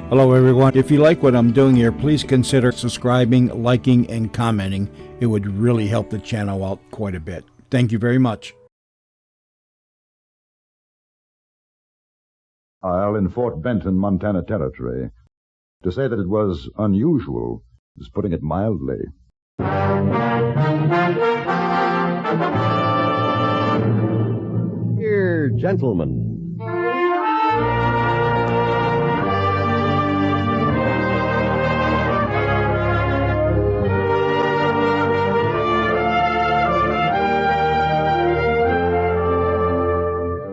Hello everyone. If you like what I'm doing here, please consider subscribing, liking, and commenting. It would really help the channel out quite a bit. Thank you very much. In Fort Benton, Montana Territory. To say that it was unusual is putting it mildly. Dear gentlemen,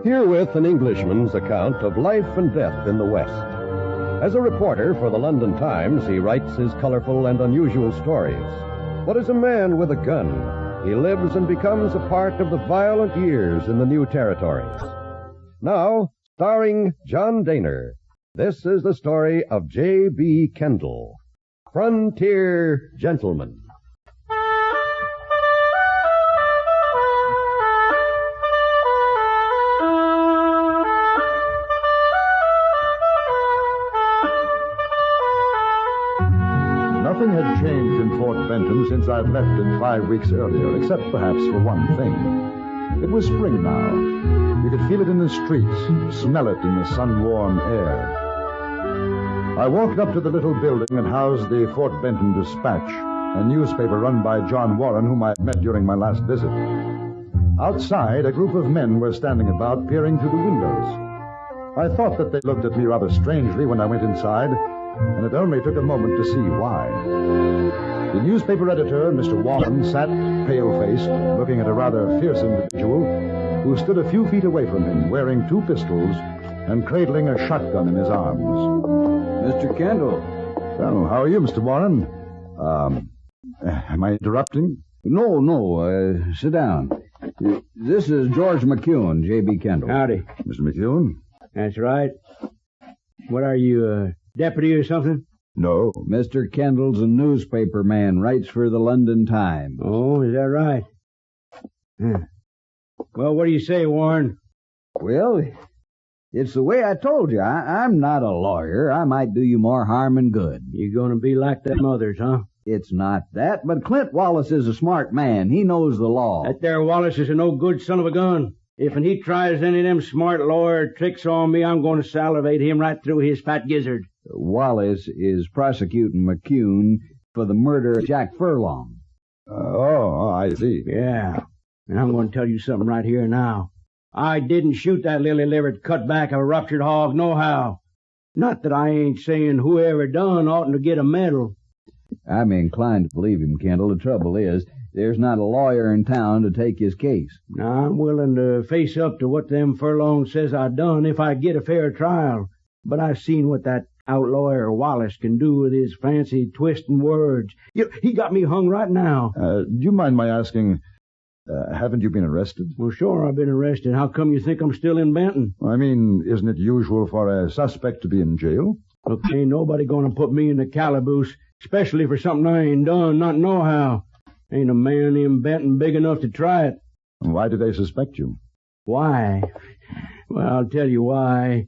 herewith an Englishman's account of life and death in the West. As a reporter for the London Times, he writes his colorful and unusual stories. What is a man with a gun? He lives and becomes a part of the violent years in the new territories. Now, starring John Daner, this is the story of J.B. Kendall, Frontier Gentleman. Nothing had changed in Fort Benton since I'd left it 5 weeks earlier, except perhaps for one thing. It was spring now. You could feel it in the streets, smell it in the sun-warm air. I walked up to the little building that housed the Fort Benton Dispatch, a newspaper run by John Warren, whom I had met during my last visit. Outside, a group of men were standing about, peering through the windows. I thought that they looked at me rather strangely when I went inside, and it only took a moment to see why. The newspaper editor, Mr. Warren, sat pale-faced, looking at a rather fierce individual who stood a few feet away from him, wearing 2 pistols and cradling a shotgun in his arms. Mr. Kendall. Well, how are you, Mr. Warren? Am I interrupting? No, sit down. This is George McCune, J.B. Kendall. Howdy. Mr. McCune? That's right. What are you, deputy or something? No. Mr. Kendall's a newspaper man, writes for the London Times. Oh, is that right? Well, what do you say, Warren? Well, it's the way I told you. I'm not a lawyer. I might do you more harm than good. You're going to be like them others, huh? It's not that, but Clint Wallace is a smart man. He knows the law. That there Wallace is a no-good son of a gun. If he tries any of them smart lawyer tricks on me, I'm going to salivate him right through his fat gizzard. Wallace is prosecuting McCune for the murder of Jack Furlong. I see. Yeah, and I'm going to tell you something right here now. I didn't shoot that lily-livered cutback of a ruptured hog nohow. Not that I ain't saying whoever done oughtn't to get a medal. I'm inclined to believe him, Kendall. The trouble is, there's not a lawyer in town to take his case. Now, I'm willing to face up to what them Furlong says I done if I get a fair trial. But I've seen what that outlawyer Wallace can do with his fancy twisting words. He got me hung right now. Do you mind my asking, haven't you been arrested? Well, sure, I've been arrested. How come you think I'm still in Benton? I mean, isn't it usual for a suspect to be in jail? Look, ain't nobody gonna put me in the calaboose, especially for something I ain't done, not nohow. Ain't a man in Benton big enough to try it. Why do they suspect you? Why? Well, I'll tell you why.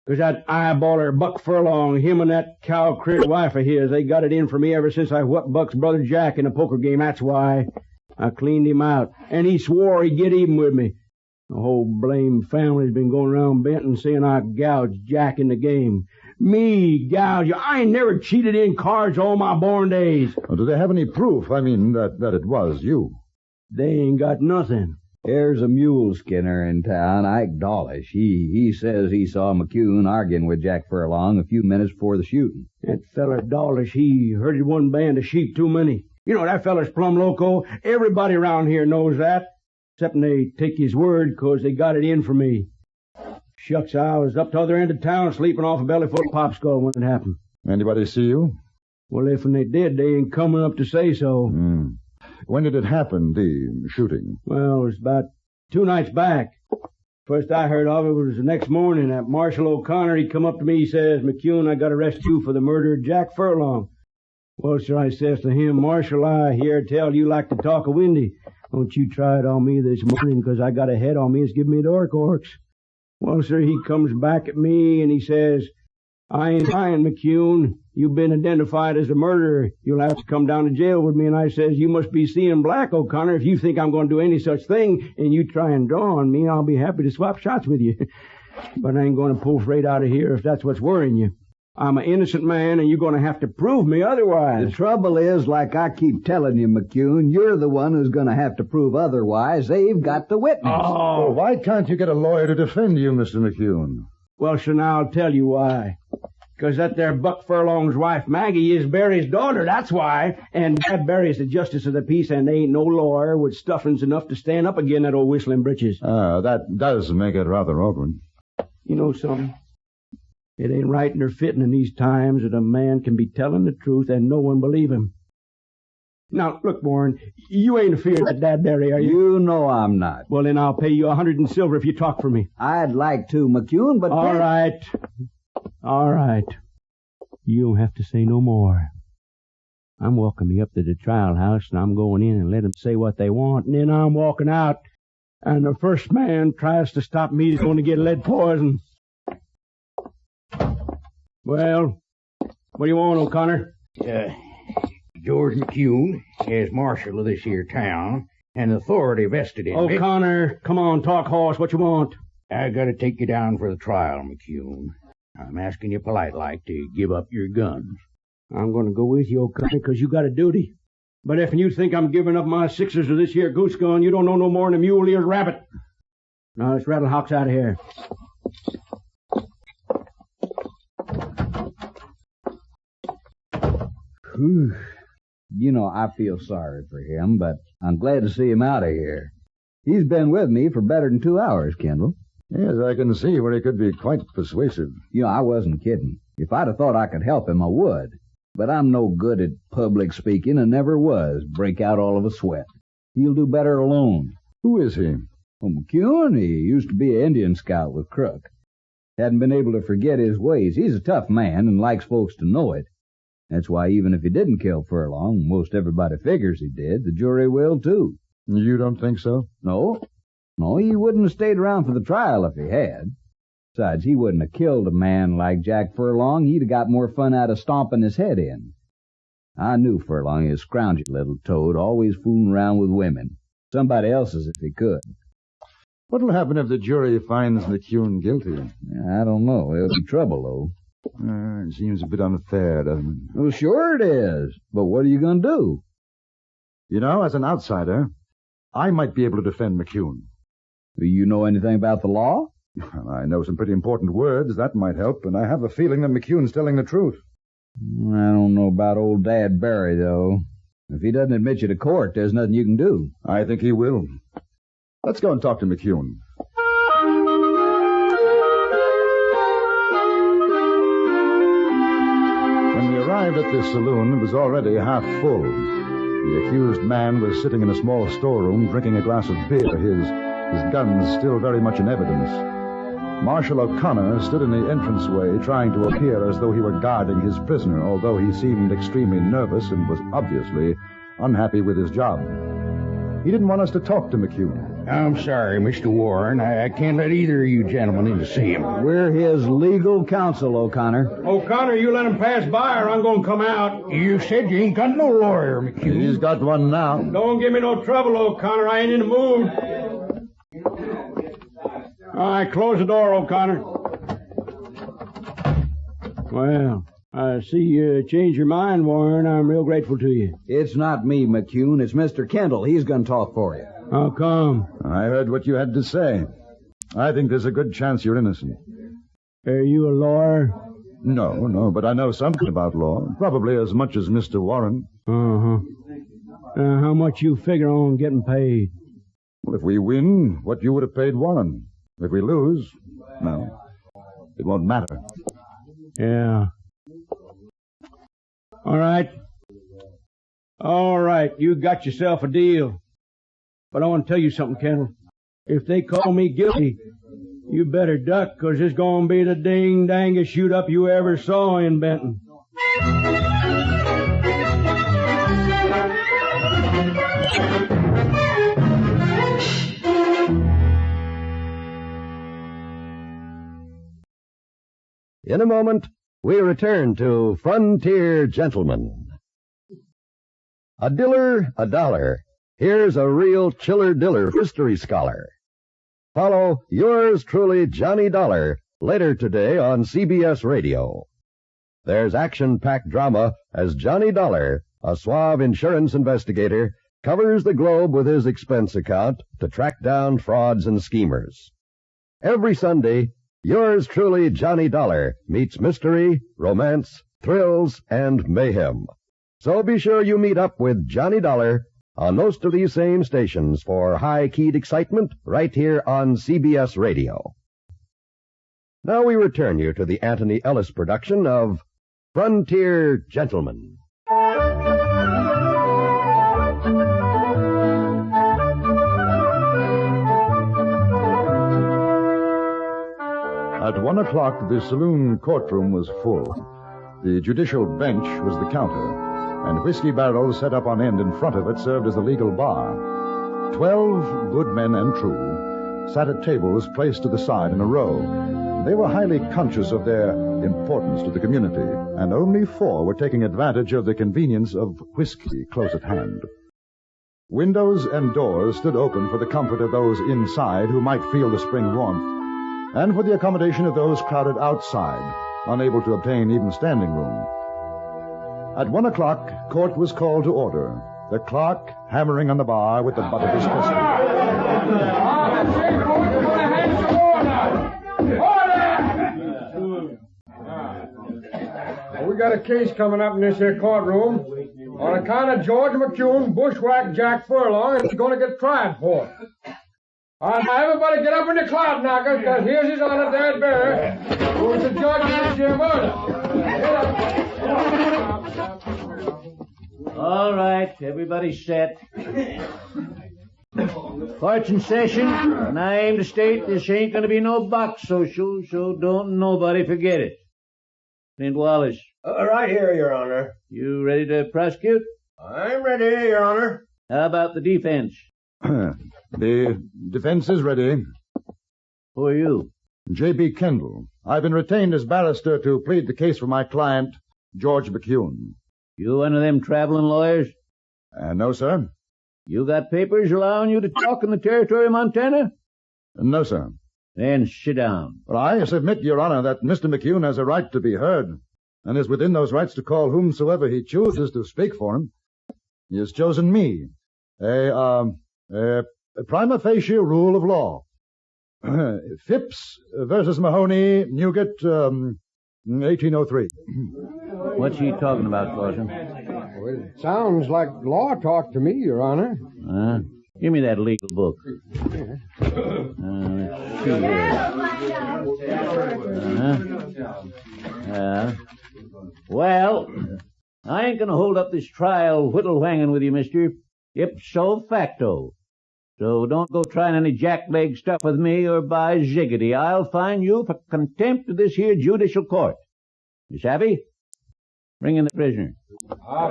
'Cause that eyeballer Buck Furlong, him and that cow-crit wife of his, they got it in for me ever since I whooped Buck's brother Jack in a poker game, that's why. I cleaned him out, and he swore he'd get even with me. The whole blame family's been going around Benton saying I gouged Jack in the game. Me gouge you? I ain't never cheated in cards all my born days. Well, do they have any proof, that it was you? They ain't got nothing. There's a mule skinner in town, Ike Dawlish. He says he saw McCune arguing with Jack Furlong a few minutes before the shooting. That feller Dawlish, he herded one band of sheep too many. You know, that feller's plumb loco. Everybody around here knows that. Excepting they take his word 'cause they got it in for me. Shucks, I was up to the other end of town sleeping off a bellyful of popsicle when it happened. Anybody see you? Well, if they did, they ain't coming up to say so. When did it happen, the shooting? Well, it was about 2 nights back. First I heard of it was the next morning. That Marshal O'Connor, he come up to me, he says, "McCune, I got to arrest you for the murder of Jack Furlong." Well, sir, I says to him, "Marshal, I hear tell you like to talk a windy. Don't you try it on me this morning, 'cause I got a head on me. It's giving me the orcs. Well, sir, he comes back at me and he says, I ain't lying, McCune. You've been identified as a murderer. You'll have to come down to jail with me. And I says, you must be seeing black, O'Connor. If you think I'm going to do any such thing and you try and draw on me, I'll be happy to swap shots with you. But I ain't going to pull freight out of here if that's what's worrying you. I'm an innocent man, and you're going to have to prove me otherwise. The trouble is, like I keep telling you, McCune, you're the one who's going to have to prove otherwise. They've got the witness. Oh. Well, why can't you get a lawyer to defend you, Mr. McCune? Well, sure, now I'll tell you why. 'Cause that there Buck Furlong's wife, Maggie, is Barry's daughter, that's why. And Dad Barry's the justice of the peace, and there ain't no lawyer with stuffings enough to stand up again that old whistling britches. That does make it rather awkward. You know something? It ain't right nor fitting in these times that a man can be telling the truth and no one believe him. Now, look, Warren, you ain't afeard of Dad Barry, are you? You know I'm not. Well, then I'll pay you 100 in silver if you talk for me. I'd like to, McCune, but... All right. You don't have to say no more. I'm walking me up to the trial house, and I'm going in and let them say what they want, and then I'm walking out. And the first man tries to stop me is going to get lead poison. Well, what do you want, O'Connor? George McCune, as marshal of this here town, and authority vested in me. O'Connor, come on, talk horse. What you want? I gotta take you down for the trial, McCune. I'm asking you polite-like to give up your guns. I'm going to go with you, O'Connor, 'cause you got a duty. But if you think I'm giving up my sixers of this here goose gun, you don't know no more than a mule-eared rabbit. Now, let's rattle Hawks out of here. Whew. You know, I feel sorry for him, but I'm glad to see him out of here. He's been with me for better than 2 hours, Kendall. Yes, I can see where he could be quite persuasive. You know, I wasn't kidding. If I'd have thought I could help him, I would. But I'm no good at public speaking and never was. Break out all of a sweat. He'll do better alone. Who is he? Oh, McCune, he used to be an Indian scout with Crook. Hadn't been able to forget his ways. He's a tough man and likes folks to know it. That's why even if he didn't kill Furlong, most everybody figures he did, the jury will too. You don't think so? No, he wouldn't have stayed around for the trial if he had. Besides, he wouldn't have killed a man like Jack Furlong. He'd have got more fun out of stomping his head in. I knew Furlong, his scroungy little toad, always fooling around with women. Somebody else's if he could. What'll happen if the jury finds McCune guilty? I don't know. There'll be trouble, though. It seems a bit unfair, doesn't it? Well, sure it is. But what are you going to do? You know, as an outsider, I might be able to defend McCune. Do you know anything about the law? Well, I know some pretty important words. That might help, and I have a feeling that McCune's telling the truth. I don't know about old Dad Barry, though. If he doesn't admit you to court, there's nothing you can do. I think he will. Let's go and talk to McCune. When we arrived at the saloon, it was already half full. The accused man was sitting in a small storeroom drinking a glass of beer, his guns still very much in evidence. Marshal O'Connor stood in the entranceway trying to appear as though he were guarding his prisoner, although he seemed extremely nervous and was obviously unhappy with his job. He didn't want us to talk to McCune. I'm sorry, Mr. Warren. I can't let either of you gentlemen in to see him. We're his legal counsel, O'Connor. O'Connor, you let him pass by or I'm going to come out. You said you ain't got no lawyer, McCune. He's got one now. Don't give me no trouble, O'Connor. I ain't in the mood. All right, close the door, O'Connor. Well, I see you changed your mind, Warren. I'm real grateful to you. It's not me, McCune. It's Mr. Kendall. He's going to talk for you. How come? I heard what you had to say. I think there's a good chance you're innocent. Are you a lawyer? No, but I know something about law. Probably as much as Mr. Warren. Uh-huh. How much you figure on getting paid? Well, if we win, what you would have paid Warren. If we lose, no, it won't matter. Yeah. All right, you got yourself a deal. But I want to tell you something, Kendall. If they call me guilty, you better duck, 'cause it's going to be the ding-dangest shoot-up you ever saw in Benton. In a moment, we return to Frontier Gentlemen. A diller, a dollar. Here's a real chiller diller history scholar. Follow yours truly, Johnny Dollar, later today on CBS Radio. There's action-packed drama as Johnny Dollar, a suave insurance investigator, covers the globe with his expense account to track down frauds and schemers. Every Sunday, yours truly, Johnny Dollar, meets mystery, romance, thrills, and mayhem. So be sure you meet up with Johnny Dollar on most of these same stations for high-keyed excitement right here on CBS Radio. Now we return you to the Anthony Ellis production of Frontier Gentlemen. At 1 o'clock, the saloon courtroom was full. The judicial bench was the counter, and whiskey barrels set up on end in front of it served as the legal bar. 12 good men and true sat at tables placed to the side in a row. They were highly conscious of their importance to the community, and only 4 were taking advantage of the convenience of whiskey close at hand. Windows and doors stood open for the comfort of those inside who might feel the spring warmth, and for the accommodation of those crowded outside, unable to obtain even standing room. At 1 o'clock, court was called to order, the clerk hammering on the bar with the butt of his pistol. We got a case coming up in this here courtroom on account of George McCune bushwhacked Jack Furlong, and he's going to get tried for it. All right, now everybody get up in the cloud knockers, because here's his honor, Dad Barry, who's the judge of this here murder. All right, everybody set. Court's in session, and I aim to state this ain't going to be no box social, so don't nobody forget it. Clint Wallace. Right here, Your Honor. You ready to prosecute? I'm ready, Your Honor. How about the defense? The defense is ready. Who are you? J.B. Kendall. I've been retained as barrister to plead the case for my client, George McCune. You one of them traveling lawyers? No, sir. You got papers allowing you to talk in the territory of Montana? No, sir. Then sit down. Well, I submit, Your Honor, that Mr. McCune has a right to be heard, and is within those rights to call whomsoever he chooses to speak for him. He has chosen me. A prima facie rule of law. Phipps versus Mahoney, Newgate, 1803. What's he talking about, Clausen? Well, it sounds like law talk to me, Your Honor. Give me that legal book. Let's see here. Well, I ain't going to hold up this trial whittle-whanging with you, mister. Ipso facto. So don't go trying any jackleg stuff with me, or by ziggity, I'll fine you for contempt of this here judicial court. You savvy? Bring in the prisoner.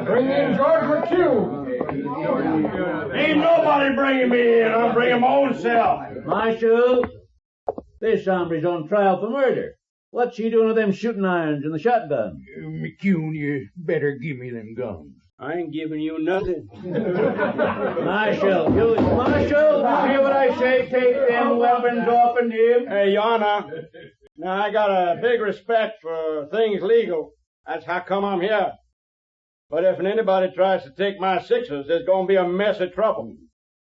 Bring in George McCune. Ain't nobody bringing me in. I'm bringing my own self. Marshal, this hombre's on trial for murder. What's he doing with them shooting irons and the shotgun? McCune, you better give me them guns. I ain't giving you nothing. Marshal, you hear what I say? Take them weapons off of him. Hey, Your Honor, now I got a big respect for things legal. That's how come I'm here. But if anybody tries to take my sixes, there's going to be a mess of trouble.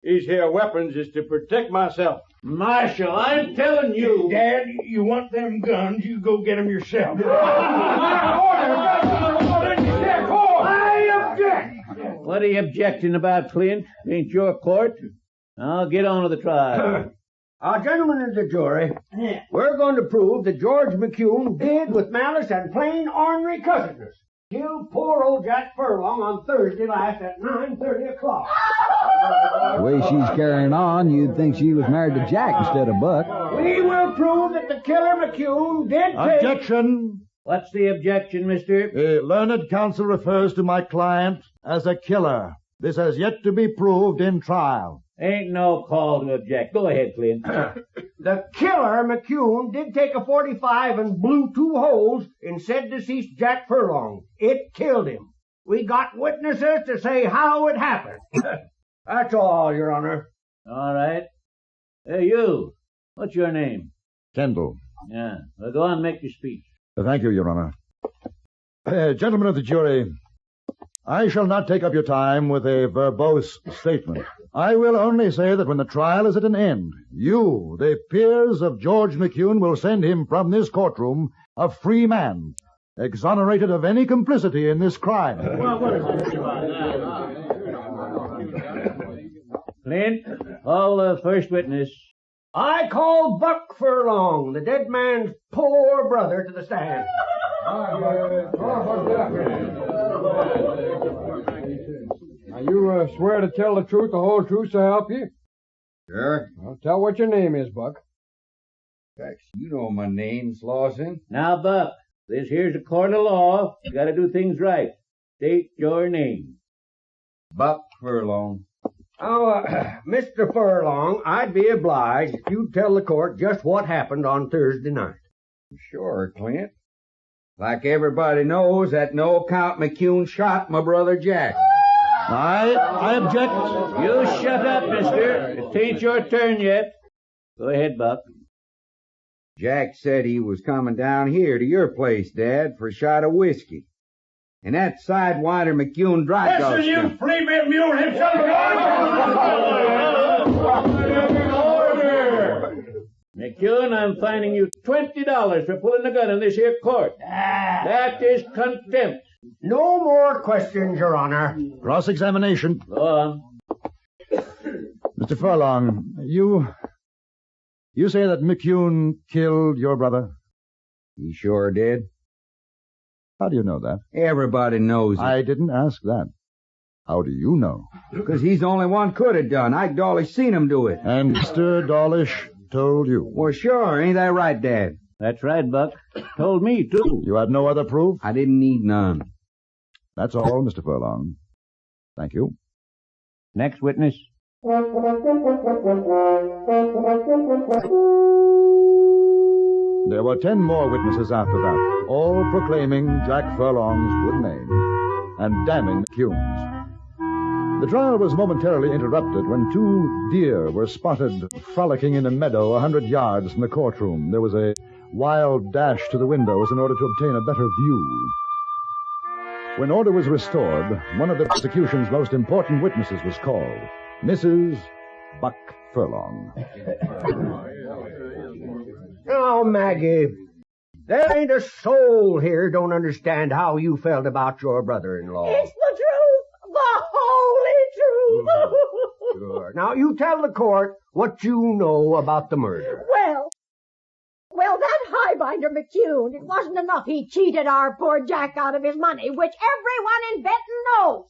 These here weapons is to protect myself. Marshal, I'm telling you. Dad, you want them guns, you go get them yourself. I object. What are you objecting about, Clint? Ain't your court. I'll get on with the trial. Gentlemen of the jury, we're going to prove that George McCune did, with malice and plain ornery cussedness, kill poor old Jack Furlong on Thursday last at 9:30 o'clock. The way she's carrying on, you'd think she was married to Jack instead of Buck. We will prove that the killer McCune did take... Objection! What's the objection, mister? The learned counsel refers to my client as a killer. This has yet to be proved in trial. Ain't no call to object. Go ahead, Clint. The killer, McCune, did take a 45 and blew 2 holes in said deceased Jack Furlong. It killed him. We got witnesses to say how it happened. That's all, Your Honor. All right. Hey, you. What's your name? Kendall. Yeah. Well, go on and make your speech. Thank you, Your Honor. Gentlemen of the jury, I shall not take up your time with a verbose statement. I will only say that when the trial is at an end, you, the peers of George McCune, will send him from this courtroom a free man, exonerated of any complicity in this crime. Clint, call the first witness. I call Buck Furlong, the dead man's poor brother, to the stand. Now, you swear to tell the truth, the whole truth, so help you? Sure. Well, tell what your name is, Buck. Thanks. You know my name, Slauson. Now, Buck, this here's a court of law. You gotta do things right. State your name. Buck Furlong. Oh, Mr. Furlong, I'd be obliged if you'd tell the court just what happened on Thursday night. Sure, Clint. Like everybody knows, that no account McCune shot my brother Jack. I object. You shut up, mister. It ain't your turn yet. Go ahead, Buck. Jack said he was coming down here to your place, Dad, for a shot of whiskey. And that sidewinder McCune dry gulched Listen, you him. flea-bit mule himself! McCune, I'm fining you $20 for pulling the gun in this here court. That is contempt. No more questions, Your Honor. Cross-examination. Go on. Mr. Furlong, you say that McCune killed your brother? He sure did. How do you know that? Everybody knows it. I didn't ask that. How do you know? Because he's the only one could have done. Ike Dawlish seen him do it. And Mr. Dawlish told you? Well, sure. Ain't that right, Dad? That's right, Buck. Told me, too. You had no other proof? I didn't need none. That's all, Mr. Furlong. Thank you. Next witness. There were 10 more witnesses after that, all proclaiming Jack Furlong's good name and damning McCune's. The trial was momentarily interrupted when 2 deer were spotted frolicking in a meadow 100 yards from the courtroom. There was a wild dash to the windows in order to obtain a better view. When order was restored, one of the prosecution's most important witnesses was called, Mrs. Buck Furlong. Now, Maggie, there ain't a soul here don't understand how you felt about your brother-in-law. It's the truth, the holy truth. Sure. Now, you tell the court what you know about the murder. Well, that highbinder McCune, it wasn't enough he cheated our poor Jack out of his money, which everyone in Benton knows.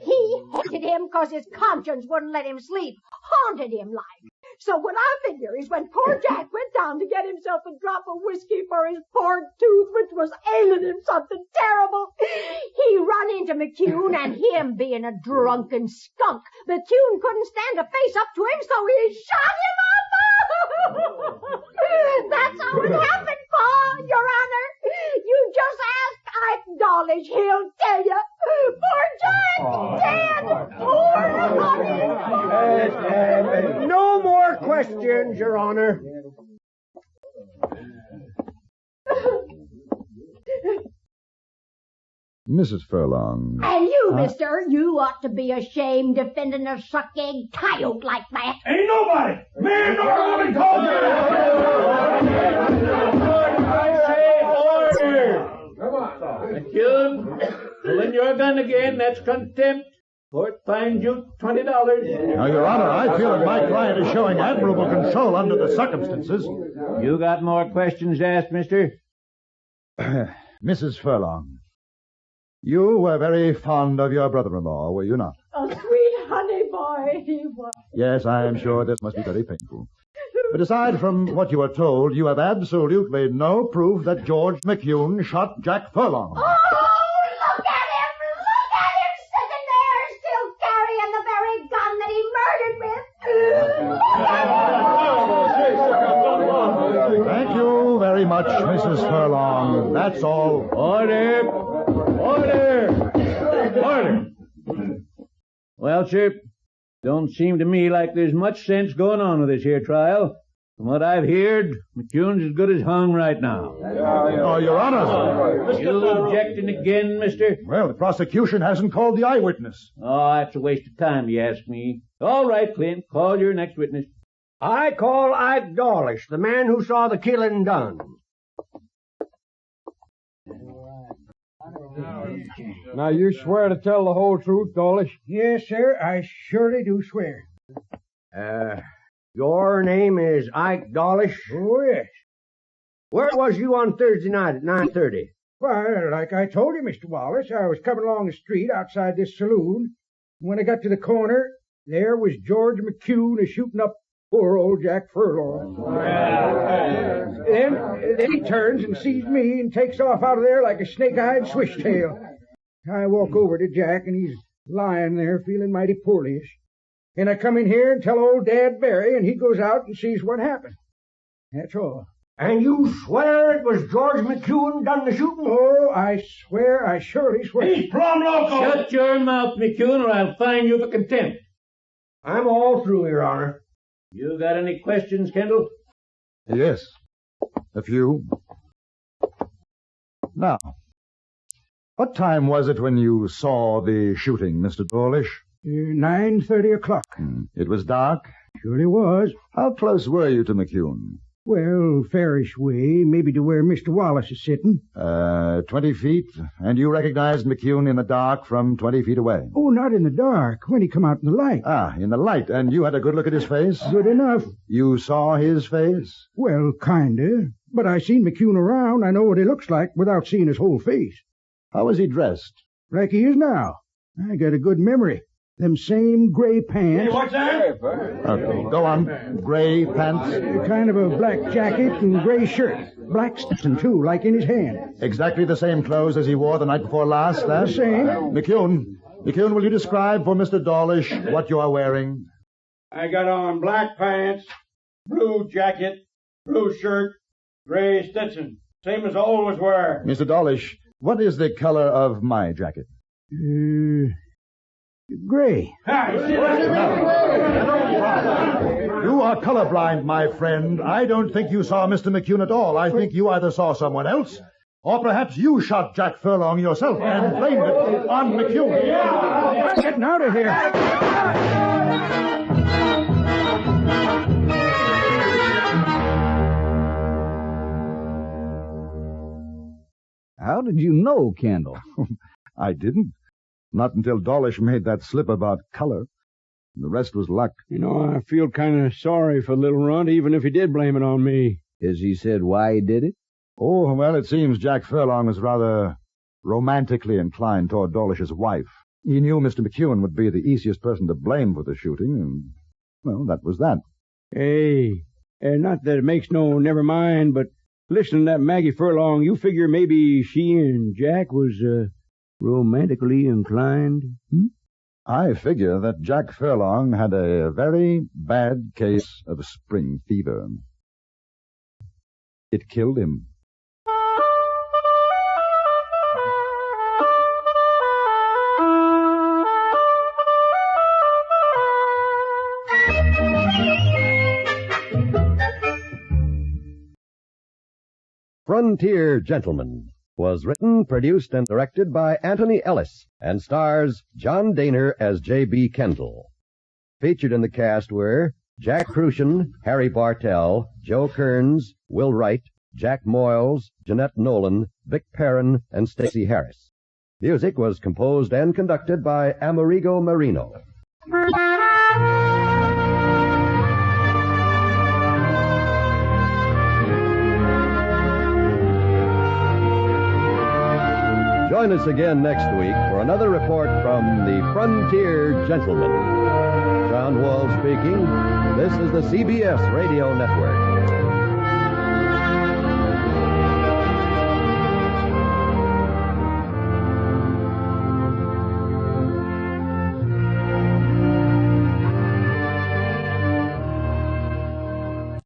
He hated him 'cause his conscience wouldn't let him sleep, haunted him like. So what I figure is when poor Jack went down to get himself a drop of whiskey for his poor tooth, which was ailing him something terrible, he run into McCune, and him being a drunken skunk, McCune couldn't stand to face up to him, so he shot him up. That's how it happened, Pa, Your Honor. You just ask Ike Dawlish, he'll tell you. Poor Jack, dead. Poor honey. No more questions, Your Honor. Mrs. Furlong. And you, mister, you ought to be ashamed defending a suck-egg coyote like that. Ain't nobody, man nor woman called you. I say order. Come on. McCune, pulling your gun again, that's contempt. Court finds you $20. Now, Your Honor, I feel that my client is showing admirable control under the circumstances. You got more questions to ask, mister? Mrs. Furlong, you were very fond of your brother-in-law, were you not? A sweet honey boy he was. Yes, I am sure this must be very painful. But aside from what you are told, you have absolutely no proof that George McCune shot Jack Furlong. Oh, look at him! Look at him sitting there, still carrying the very gun that he murdered with. Mrs. Furlong. That's all. Order! Order! Order! Well, sir, don't seem to me like there's much sense going on with this here trial. From what I've heard, McCune's as good as hung right now. Oh, Your Honor. You objecting again, mister? Well, the prosecution hasn't called the eyewitness. Oh, that's a waste of time, you ask me. All right, Clint, call your next witness. I call Ike Dawlish, the man who saw the killing done. Now, you swear to tell the whole truth, Dawlish? Yes, sir, I surely do swear. Your name is Ike Dawlish? Oh, yes. Where was you on Thursday night at 9:30? Well, like I told you, Mr. Wallace, I was coming along the street outside this saloon. When I got to the corner, there was George McCune a-shooting up poor old Jack Furlong. Then he turns and sees me and takes off out of there like a snake-eyed swishtail. I walk over to Jack, and he's lying there feeling mighty poorly-ish. And I come in here and tell old Dad Barry, and he goes out and sees what happened. That's all. And you swear it was George McCune done the shooting? Oh, I swear, I surely swear. He's plumb loco! Shut your mouth, McCune, or I'll fine you for contempt. I'm all through, Your Honor. You got any questions, Kendall? Yes, a few. Now, what time was it when you saw the shooting, Mr. Dawlish? 9:30 o'clock. It was dark? Surely was. How close were you to McCune? Well, fairish way, maybe to where Mr. Wallace is sitting. 20 feet, and you recognized McCune in the dark from 20 feet away? Oh, not in the dark, when he come out in the light. Ah, in the light, and you had a good look at his face? Good enough. You saw his face? Well, kinda. But I seen McCune around. I know what he looks like without seeing his whole face. How was he dressed? Like he is now. I got a good memory. Them same gray pants. Hey, what's that? Okay, go on. Gray pants? Kind of a black jacket and gray shirt. Black Stetson, too, like in his hand. Exactly the same clothes as he wore the night before last, eh? The same. McCune, will you describe for Mr. Dawlish what you are wearing? I got on black pants, blue jacket, blue shirt, gray Stetson. Same as I always wear. Mr. Dawlish, what is the color of my jacket? Gray. You are colorblind, my friend. I don't think you saw Mr. McCune at all. I think you either saw someone else, or perhaps you shot Jack Furlong yourself and blamed it on McCune. I'm getting out of here. How did you know, Kendall? I didn't. Not until Dawlish made that slip about color. The rest was luck. You know, I feel kind of sorry for little Runt, even if he did blame it on me. Has he said why he did it? Oh, well, it seems Jack Furlong was rather romantically inclined toward Dawlish's wife. He knew Mr. McCune would be the easiest person to blame for the shooting, and, well, that was that. Hey, not that it makes no never mind, but listen to that Maggie Furlong, you figure maybe she and Jack was, romantically inclined? I figure that Jack Furlong had a very bad case of spring fever. It killed him. Frontier Gentlemen was written, produced, and directed by Anthony Ellis and stars John Daner as J.B. Kendall. Featured in the cast were Jack Crucian, Harry Bartell, Joe Kearns, Will Wright, Jack Moyles, Jeanette Nolan, Vic Perrin, and Stacey Harris. Music was composed and conducted by Amerigo Marino. Join us again next week for another report from the Frontier Gentlemen. John Wall speaking. This is the CBS Radio Network.